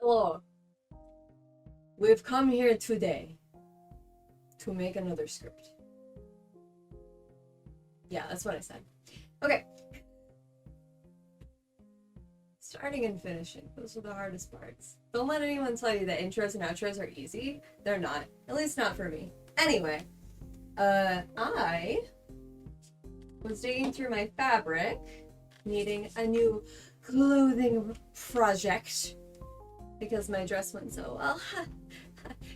Hello. We've come here today to make another script. Yeah, that's what I said. Okay. Starting and finishing. Those are the hardest parts. Don't let anyone tell you that intros and outros are easy. They're not. At least not for me. Anyway, I was digging through my fabric, needing a new clothing project because my dress went so well.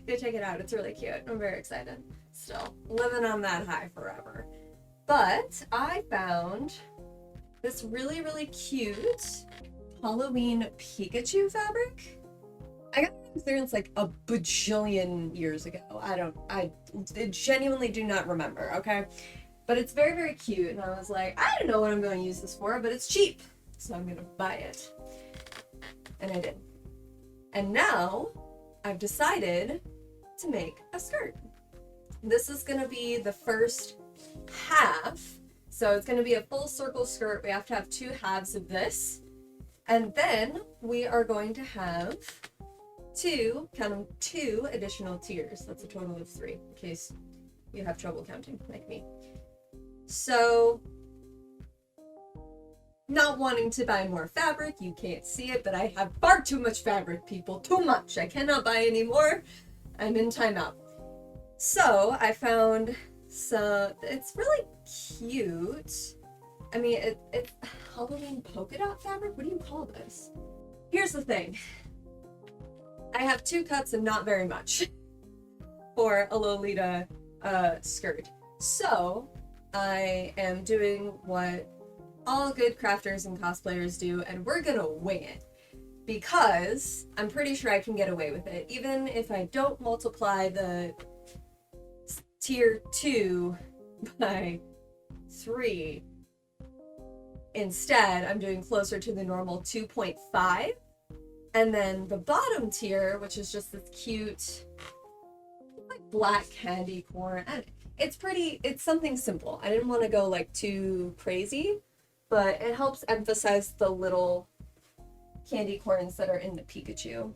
Go check it out. It's really cute. I'm very excited. Still living on that high forever. But I found this really, really cute Halloween Pikachu fabric. I got it on clearance like a bajillion years ago. I genuinely do not remember, okay? But it's very, very cute. And I was like, I don't know what I'm going to use this for, but it's cheap. So I'm going to buy it. And I did. And now I've decided to make a skirt. This is going to be the first half. So it's going to be a full circle skirt. We have to have two halves of this. And then we are going to have two additional tiers. That's a total of 3, in case you have trouble counting, like me. So, not wanting to buy more fabric, you can't see it, but I have far too much fabric, people. Too much. I cannot buy any more. I'm in timeout. So, I found some, it's really cute. I mean, it's Halloween polka dot fabric? What do you call this? Here's the thing. I have 2 cuts and not very much for a Lolita skirt. So, I am doing what all good crafters and cosplayers do, and we're gonna wing it. Because I'm pretty sure I can get away with it. Even if I don't multiply the tier 2 by 3. Instead, I'm doing closer to the normal 2.5. And then the bottom tier, which is just this cute, like, black candy corn. It's something simple. I didn't want to go, like, too crazy, but it helps emphasize the little candy corns that are in the Pikachu.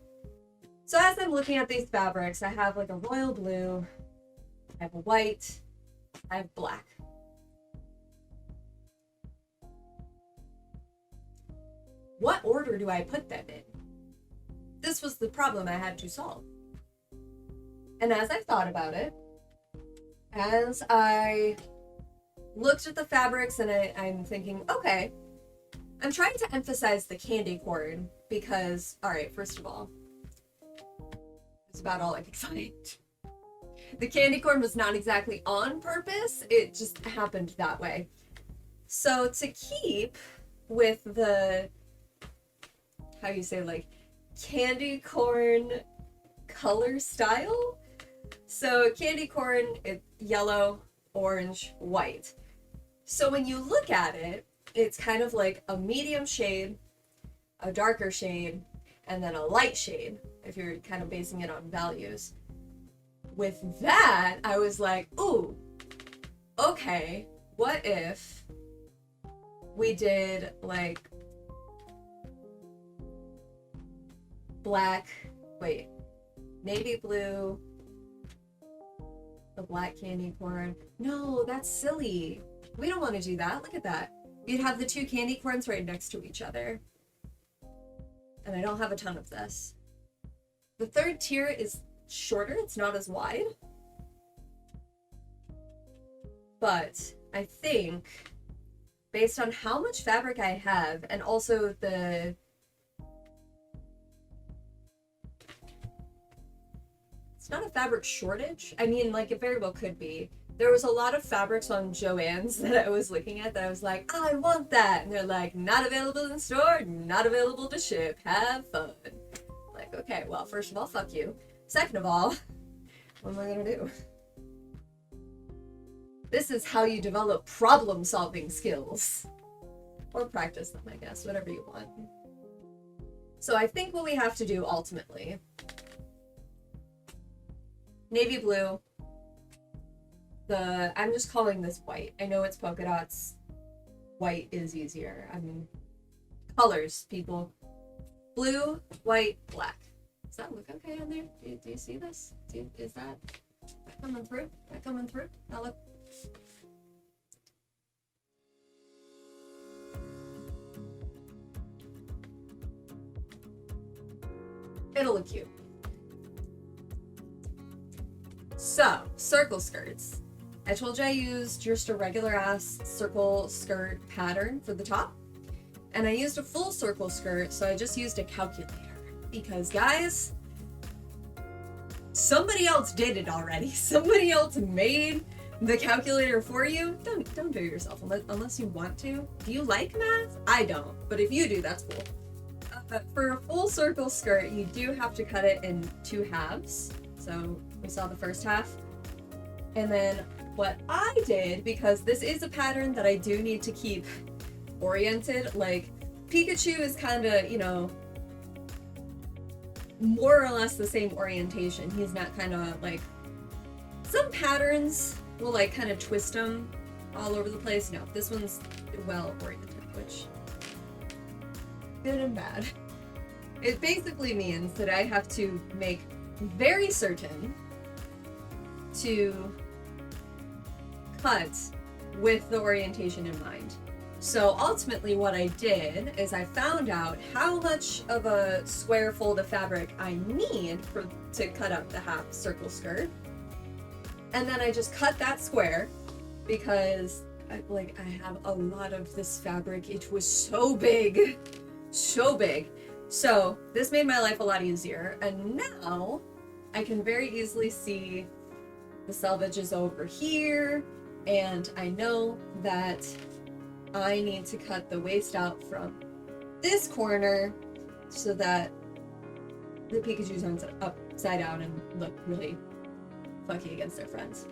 So as I'm looking at these fabrics, I have, like, a royal blue, I have a white, I have black. What order do I put them in? This was the problem I had to solve. And as I thought about it, as I looked at the fabrics and I'm thinking, okay, I'm trying to emphasize the candy corn because, all right, first of all, it's about all I could find. The candy corn was not exactly on purpose. It just happened that way. So to keep with the, how you say, like, candy corn color style. So candy corn, it's yellow, orange, white. So when you look at it, it's kind of like a medium shade, a darker shade, and then a light shade, if you're kind of basing it on values. With that, I was like, ooh, okay, what if we did, like, navy blue, the black candy corn. No, that's silly. We don't want to do that. Look at that. You'd have the 2 candy corns right next to each other. And I don't have a ton of this. The 3rd tier is shorter. It's not as wide. But I think, based on how much fabric I have, and also it's not a fabric shortage. I mean, like, it very well could be. There was a lot of fabrics on Joann's that I was looking at that I was like, I want that. And they're like, not available in store, not available to ship. Have fun. Like, okay, well, first of all, fuck you. Second of all, what am I gonna do? This is how you develop problem-solving skills. Or practice them, I guess, whatever you want. So I think what we have to do ultimately, navy blue, I'm just calling this white. I know it's polka dots. White is easier. I mean, colors, people. Blue, white, black. Does that look okay on there? Do you see this? Is that coming through? That coming through? That look. It'll look cute. So, circle skirts. I told you I used just a regular ass circle skirt pattern for the top. And I used a full circle skirt, so I just used a calculator. Because guys, somebody else did it already. Somebody else made the calculator for you. Don't do it yourself unless you want to. Do you like math? I don't, but if you do, that's cool. For a full circle skirt, you do have to cut it in 2 halves. So we saw the first half. And then what I did, because this is a pattern that I do need to keep oriented, like Pikachu is kind of, you know, more or less the same orientation. He's not kind of like, some patterns will like kind of twist them all over the place. No, this one's well oriented, which good and bad. It basically means that I have to make very certain to cut with the orientation in mind. So ultimately what I did is I found out how much of a square fold of fabric I need to cut up the half circle skirt. And then I just cut that square because I have a lot of this fabric. It was so big, so big. So this made my life a lot easier. And now I can very easily see the selvage is over here. And I know that I need to cut the waist out from this corner so that the Pikachus aren't upside down and look really funky against their friends.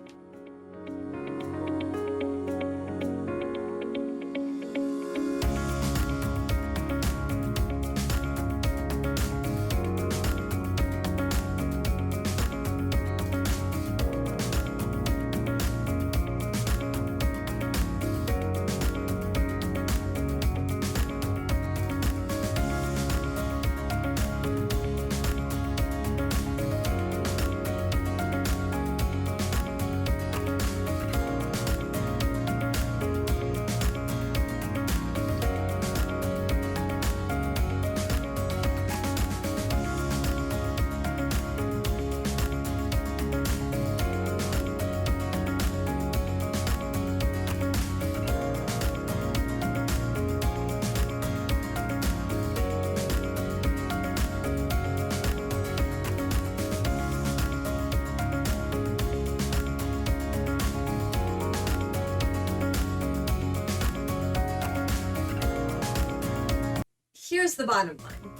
Here's the bottom line.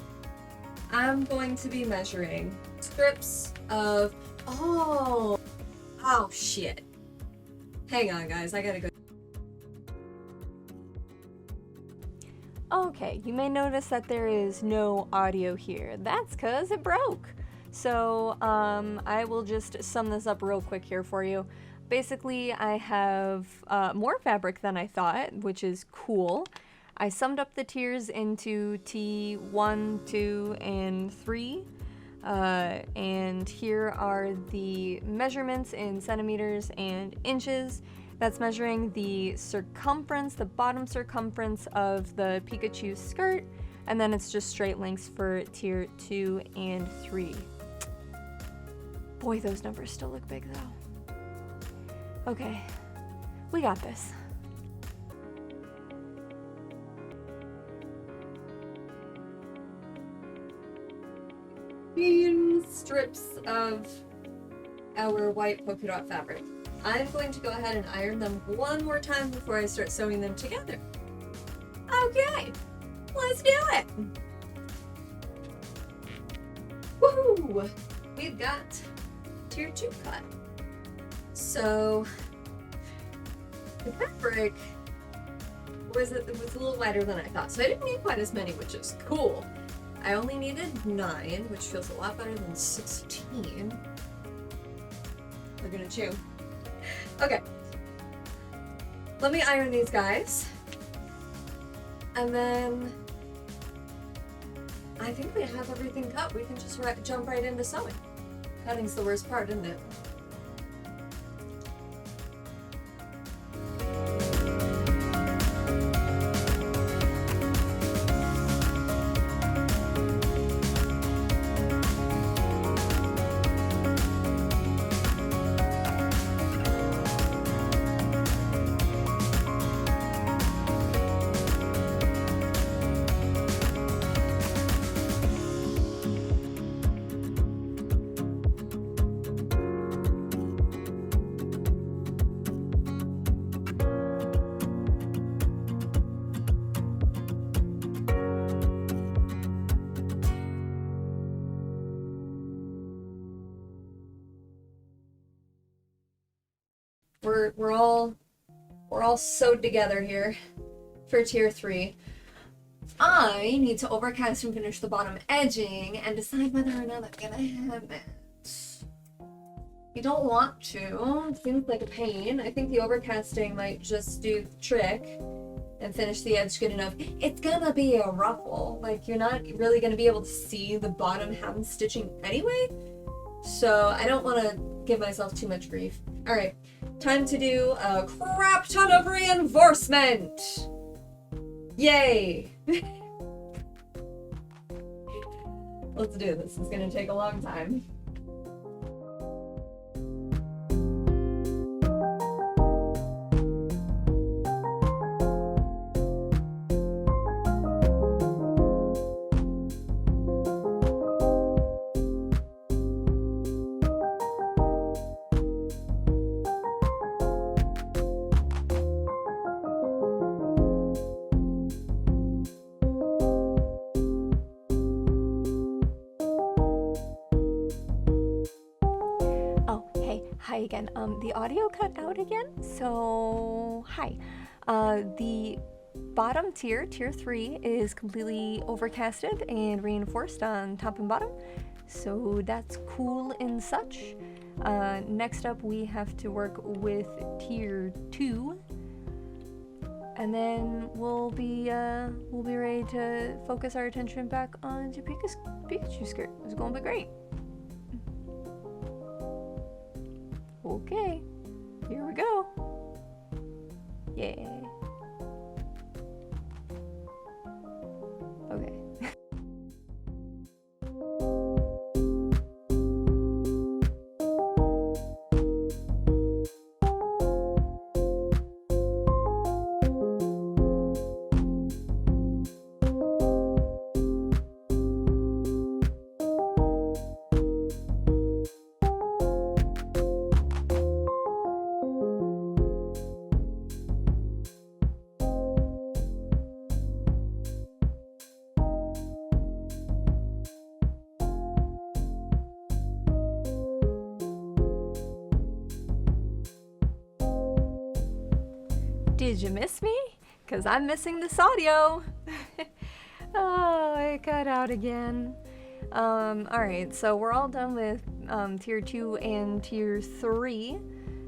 I'm going to be measuring strips of, oh shit. Hang on guys, I gotta go. Okay, you may notice that there is no audio here. That's because it broke. So I will just sum this up real quick here for you. Basically, I have more fabric than I thought, which is cool. I summed up the tiers into T1, 2, and 3. And here are the measurements in centimeters and inches. That's measuring the circumference, the bottom circumference of the Pikachu skirt, and then it's just straight lengths for tier 2 and 3. Boy, those numbers still look big though. Okay, we got this. Strips of our white polka dot fabric. I'm going to go ahead and iron them one more time before I start sewing them together. Okay, let's do it. Woohoo! We've got tier 2 cut. So the fabric was a little lighter than I thought, so I didn't need quite as many, which is cool. I only needed 9, which feels a lot better than 16. We're gonna chew. Okay. Let me iron these guys. And then I think we have everything cut. We can just jump right into sewing. Cutting's the worst part, isn't it? We're all sewed together here for tier 3. I need to overcast and finish the bottom edging and decide whether or not I'm gonna have it. You don't want to. It seems like a pain. I think the overcasting might just do the trick and finish the edge good enough. It's gonna be a ruffle. Like, you're not really gonna be able to see the bottom hem stitching anyway. So I don't want to give myself too much grief. Alright, time to do a crap ton of reinforcement! Yay! Let's do this. It's gonna take a long time. Hi again. The audio cut out again. So, hi. The bottom tier, tier 3, is completely overcasted and reinforced on top and bottom. So that's cool and such. Next up, we have to work with tier 2, and then we'll be ready to focus our attention back onto Pikachu skirt. It's gonna be great. Okay, here we go. Yeah. Okay. Did you miss me? Because I'm missing this audio. Oh, it cut out again. Alright, so we're all done with tier 2 and tier 3.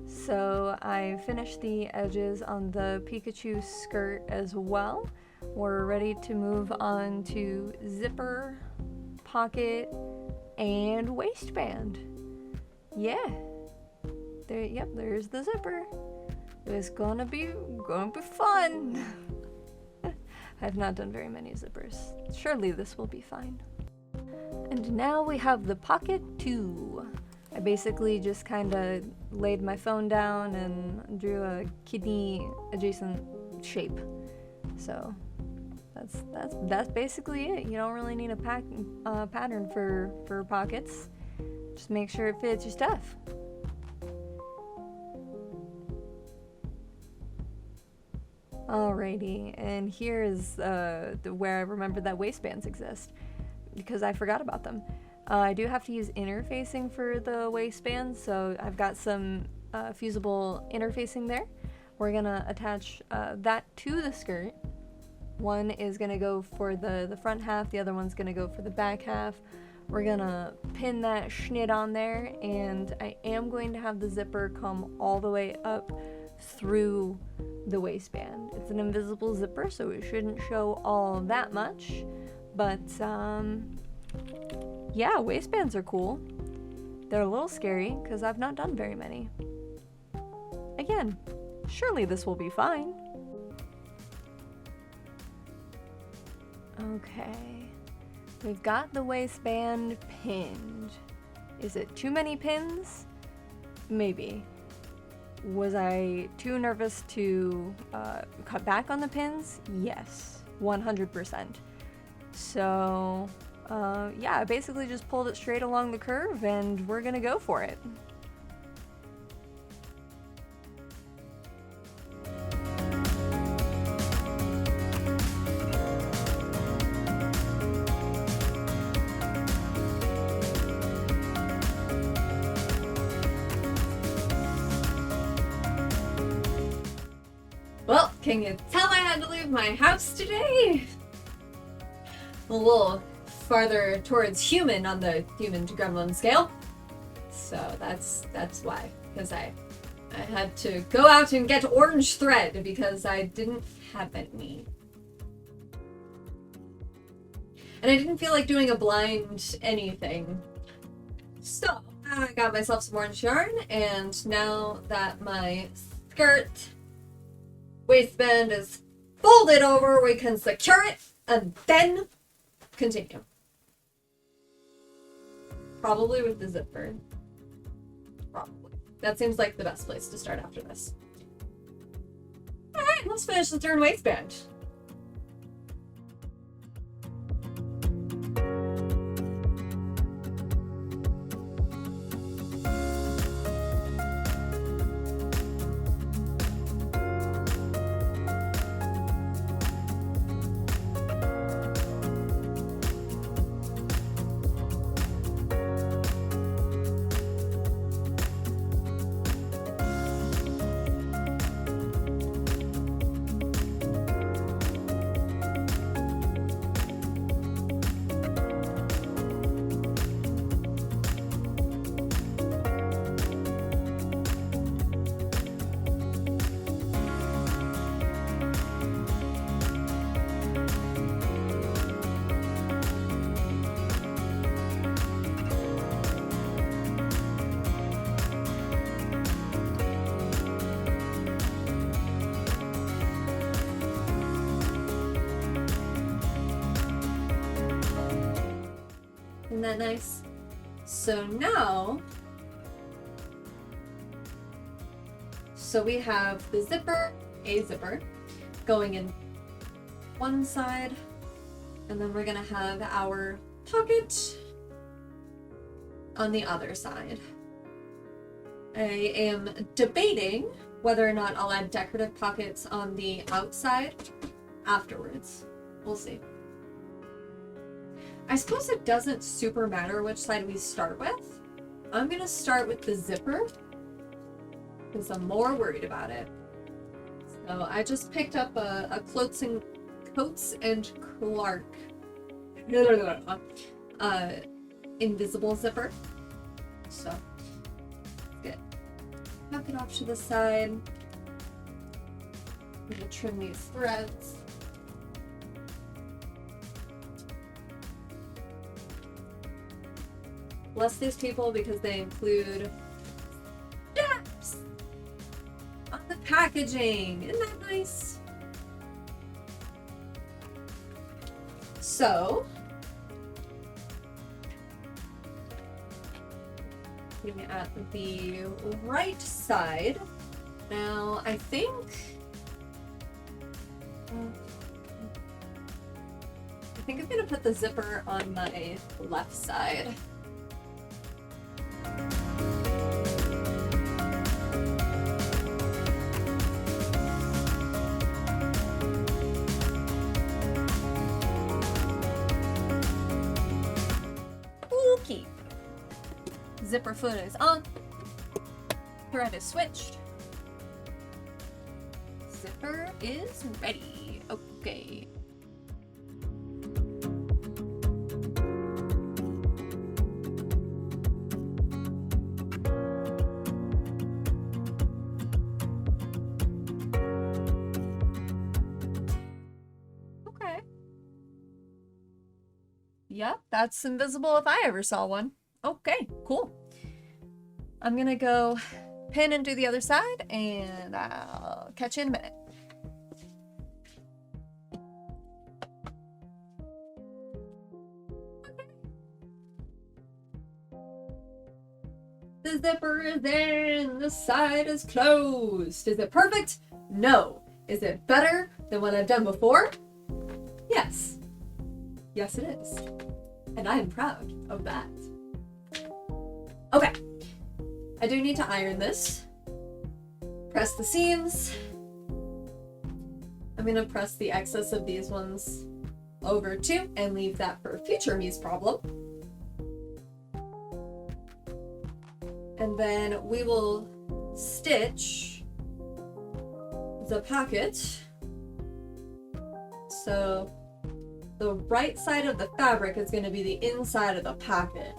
So I finished the edges on the Pikachu skirt as well. We're ready to move on to zipper, pocket, and waistband. Yeah. There's the zipper. It's gonna be fun. I've not done very many zippers. Surely this will be fine. And now we have the pocket too. I basically just kind of laid my phone down and drew a kidney adjacent shape. So that's basically it. You don't really need a pattern for pockets. Just make sure it fits your stuff. Alrighty, and here is where I remember that waistbands exist, because I forgot about them. I do have to use interfacing for the waistband, so I've got some fusible interfacing there. We're gonna attach that to the skirt. One is gonna go for the front half, the other one's gonna go for the back half. We're gonna pin that schnit on there, and I am going to have the zipper come all the way up through the waistband. It's an invisible zipper, so it shouldn't show all that much, But, yeah, waistbands are cool. They're a little scary, because I've not done very many. Again, surely this will be fine. Okay. We've got the waistband pinned. Is it too many pins? Maybe. Was I too nervous to cut back on the pins? Yes, 100%. So, yeah, I basically just pulled it straight along the curve and we're gonna go for it. Well, can you tell I had to leave my house today? A little farther towards human on the human to gremlin scale. So that's why. Because I had to go out and get orange thread because I didn't have any. And I didn't feel like doing a blind anything. So I got myself some orange yarn, and now that my skirt waistband is folded over, we can secure it and then continue. Probably with the zipper. Probably. That seems like the best place to start after this. Alright, let's finish the turn waistband. Isn't that nice? So now, we have the zipper, a zipper, going in one side, and then we're gonna have our pocket on the other side. I am debating whether or not I'll add decorative pockets on the outside afterwards. We'll see. I suppose it doesn't super matter which side we start with. I'm gonna start with the zipper because I'm more worried about it. So I just picked up a Coates and Clark invisible zipper. So good. Knock it off to the side. I'm gonna trim these threads. Bless these people because they include stamps on the packaging. Isn't that nice? So, looking at the right side, now I think I'm gonna put the zipper on my left side. Okay. Zipper foot is on. Thread is switched. Zipper is ready. Okay. Yep, that's invisible if I ever saw one. Okay, cool. I'm gonna go pin and do the other side, and I'll catch you in a minute. The zipper is in, the side is closed. Is it perfect? No. Is it better than what I've done before? Yes. Yes, it is. And I am proud of that. Okay. I do need to iron this. Press the seams. I'm gonna press the excess of these ones over too and leave that for future me's problem. And then we will stitch the pocket. So the right side of the fabric is going to be the inside of the pocket.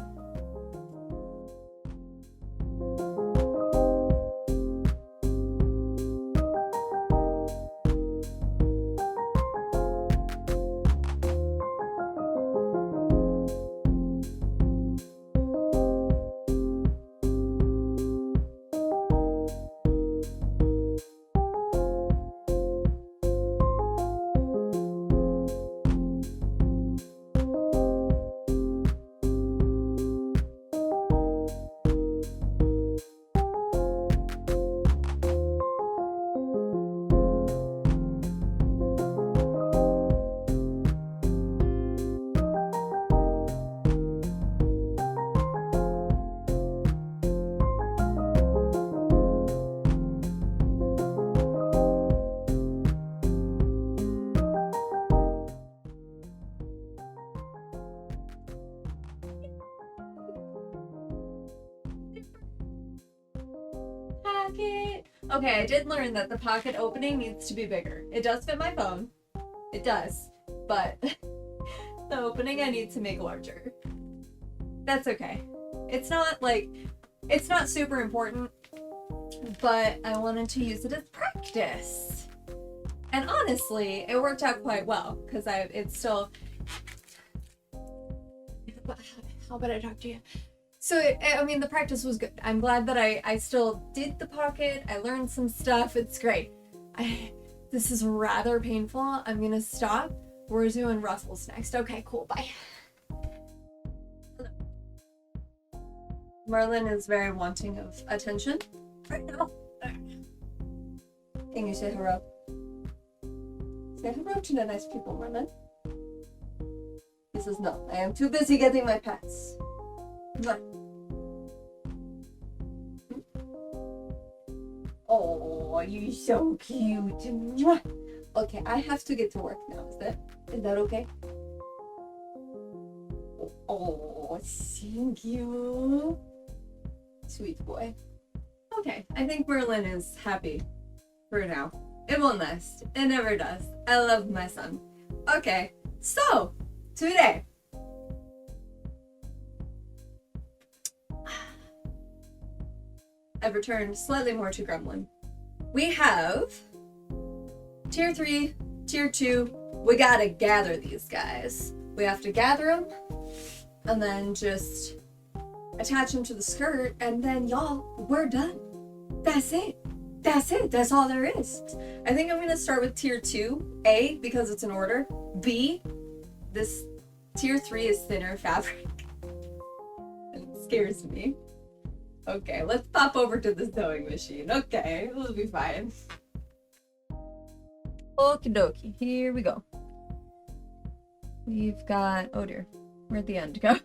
Pocket. Okay, I did learn that the pocket opening needs to be bigger. It does fit my phone. It does. But the opening I need to make larger. That's okay. It's not super important, but I wanted to use it as practice. And honestly, it worked out quite well because it's still. How about I talk to you? So, the practice was good. I'm glad that I still did the pocket. I learned some stuff. It's great. This is rather painful. I'm gonna stop. We're doing ruffles next. Okay, cool. Bye. Merlin is very wanting of attention right now. Can you say hello? Say hello to the nice people, Merlin. He says, no, I am too busy getting my pets. Mwah. Oh, you're so cute. Mwah. Okay, I have to get to work now. Is that okay? Oh, thank you. Sweet boy. Okay, I think Merlin is happy for now. It won't last. It never does. I love my son. Okay, so today I've returned slightly more to Gremlin. We have tier 3, tier 2. We gotta gather these guys. We have to gather them and then just attach them to the skirt, and then y'all, we're done. That's it. That's all there is. I think I'm gonna start with tier 2, A, because it's an order. B, this tier 3 is thinner fabric. It scares me. Okay, let's pop over to the sewing machine. Okay, we'll be fine. Okie dokie, here we go. We've got, oh dear, where'd the end go?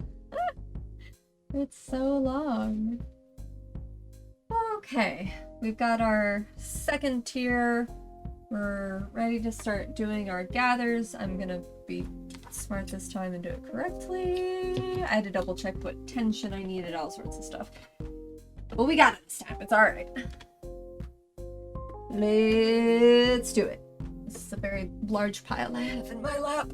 It's so long. Okay, we've got our second tier. We're ready to start doing our gathers. I'm gonna be smart this time and do it correctly. I had to double check what tension I needed, all sorts of stuff. Well, we got it this time. It's all right. Let's do it. This is a very large pile I have in my lap.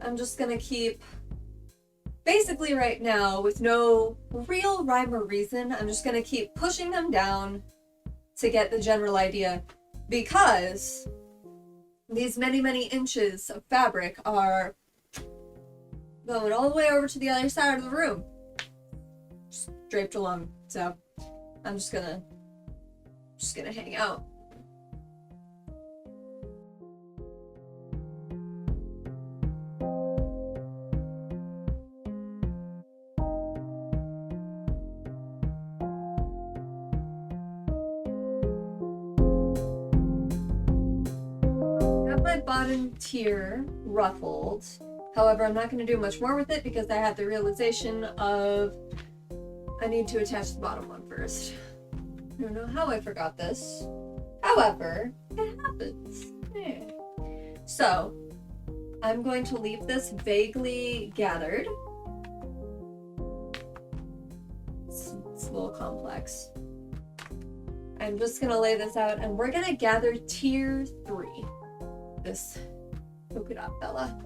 I'm just gonna keep, basically right now, with no real rhyme or reason, I'm just gonna keep pushing them down to get the general idea, because these many, many inches of fabric are going all the way over to the other side of the room. Just draped along. So I'm just gonna hang out. My bottom tier ruffled. However, I'm not going to do much more with it because I had the realization of I need to attach the bottom one first. I don't know how I forgot this. However, it happens. Yeah. So, I'm going to leave this vaguely gathered. It's a little complex. I'm just going to lay this out and we're going to gather tier 3. This polka dot fella.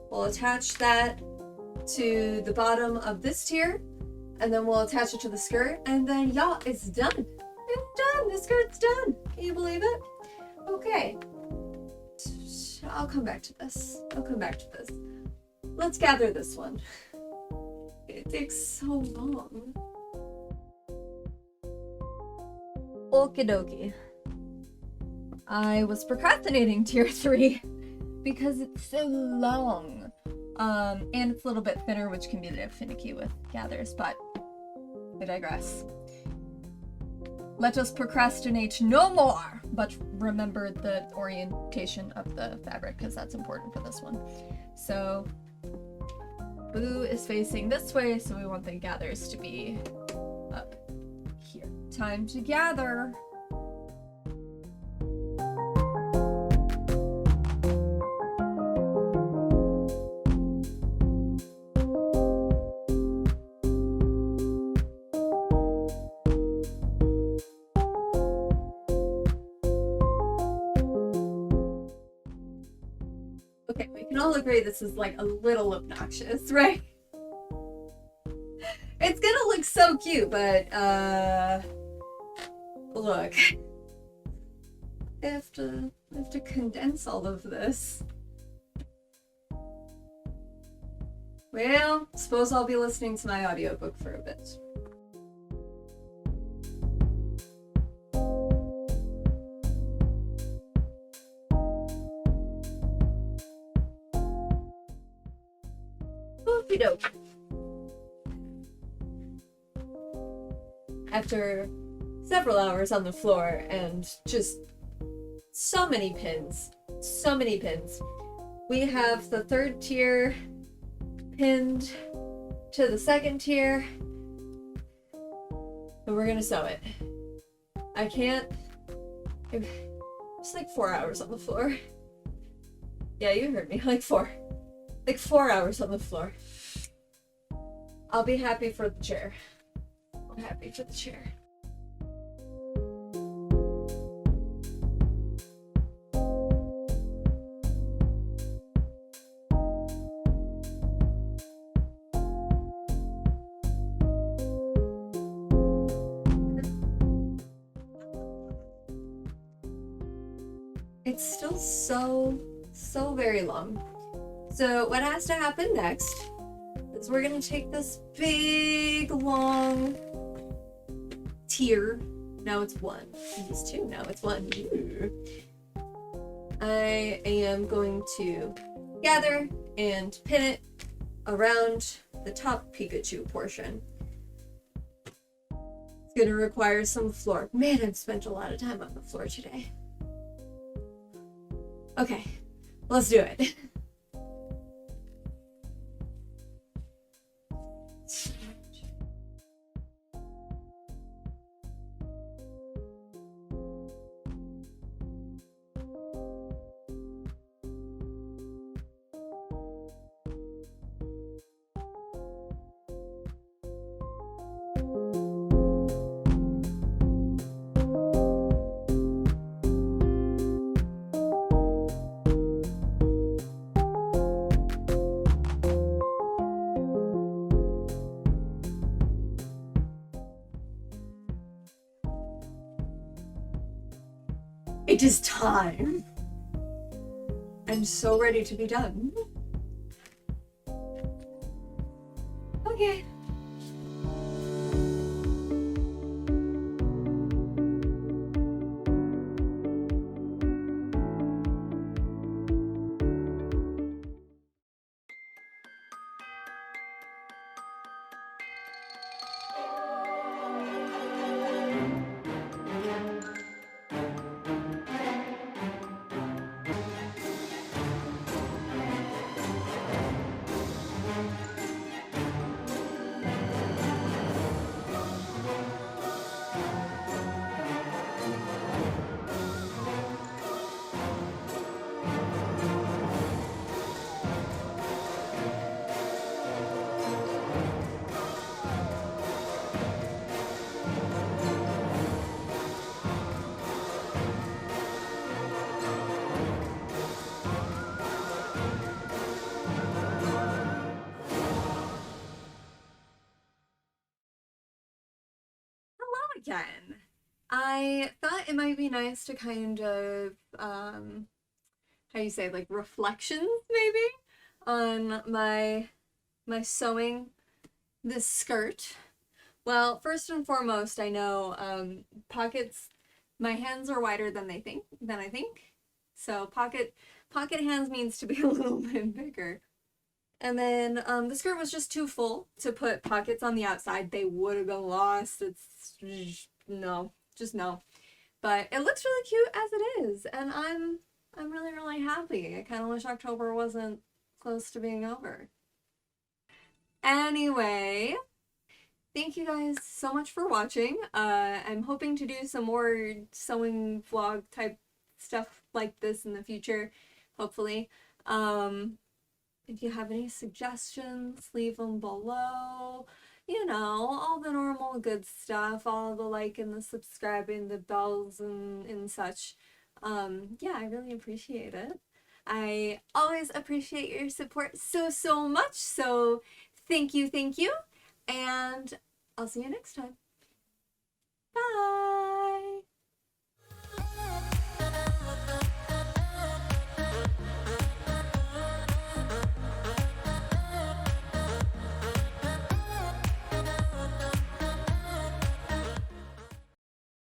We'll attach that to the bottom of this tier, and then we'll attach it to the skirt, and then y'all, it's done. It's done. The skirt's done. Can you believe it? Okay. I'll come back to this. Let's gather this one. It takes so long. Okie dokie. I was procrastinating tier 3 because it's so long. And it's a little bit thinner, which can be a bit finicky with gathers, but I digress. Let us procrastinate no more, but remember the orientation of the fabric because that's important for this one. So, Boo is facing this way, so we want the gathers to be up here. Time to gather. Okay, we can all agree this is like a little obnoxious, right? It's gonna look so cute, but look. I have to condense all of this. Well, suppose I'll be listening to my audiobook for a bit. Okie-doke. After several hours on the floor and just so many pins, we have the third tier pinned to the second tier, and we're gonna sew it. I can't. It's like 4 hours on the floor. Yeah, you heard me. Like 4 hours on the floor. I'll be happy for the chair. I'm happy for the chair. It's still so very long. So what has to happen next is we're gonna take this big long tier. Now it's 1. It was 2, now it's 1. I am going to gather and pin it around the top Pikachu portion. It's gonna require some floor. Man, I've spent a lot of time on the floor today. Okay, let's do it. It is time. I'm so ready to be done. Okay. Again. I thought it might be nice to kind of, how you say, like reflections maybe on my sewing this skirt. Well, first and foremost, I know pockets. My hands are wider than I think. So pocket hands means to be a little bit bigger. And then the skirt was just too full to put pockets on the outside. They would have been lost. It's no, just no. But it looks really cute as it is, and I'm really, really happy. I kind of wish October wasn't close to being over. Anyway, thank you guys so much for watching. I'm hoping to do some more sewing vlog type stuff like this in the future, hopefully. If you have any suggestions, leave them below. You know, all the normal good stuff, all the liking, the subscribing, the bells and such. Yeah, I really appreciate it. I always appreciate your support so much. So thank you. And I'll see you next time. Bye!